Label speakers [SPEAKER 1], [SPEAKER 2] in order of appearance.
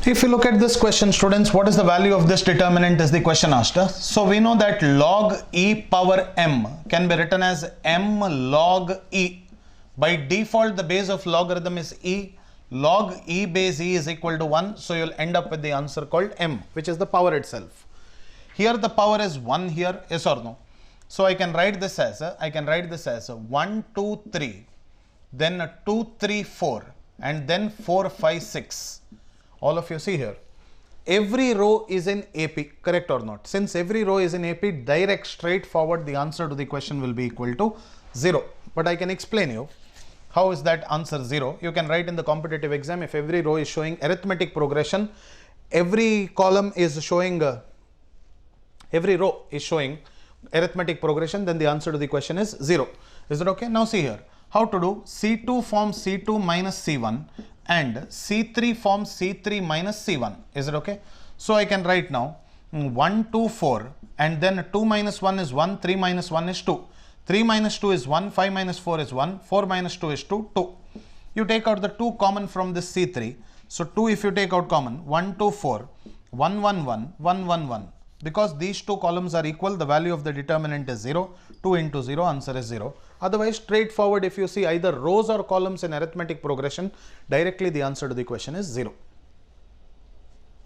[SPEAKER 1] If you look at this question, students, what is the value of this determinant is the question asked. So we know that log e power m can be written as m log e. By default, the base of logarithm is e. Log e base e is equal to 1. So you'll end up with the answer called m, which is the power itself. Here the power is 1 here, yes or no? So I can write this as 1, 2, 3, then 2, 3, 4, and then 4, 5, 6. All of you see here. Every row is in AP, correct or not? Since every row is in AP, direct, straightforward, the answer to the question will be equal to 0. But I can explain you. How is that answer 0? You can write in the competitive exam, if every row is showing arithmetic progression, every column is showing, every row is showing arithmetic progression, then the answer to the question is 0. Is it okay? Now see here. How to do? C2 forms C2 minus C1 and C3 forms C3 minus C1. Is it okay? So I can write now 1, 2, 4 and then 2 minus 1 is 1, 3 minus 1 is 2. 3 minus 2 is 1, 5 minus 4 is 1, 4 minus 2 is 2, 2. You take out the 2 common from this C3. So 2 if you take out common, 1, 2, 4, 1, 1, 1, 1, 1, 1. Because these two columns are equal, the value of the determinant is 0. 2 into 0, answer is 0. Otherwise, straightforward, if you see either rows or columns in arithmetic progression, directly the answer to the question is 0.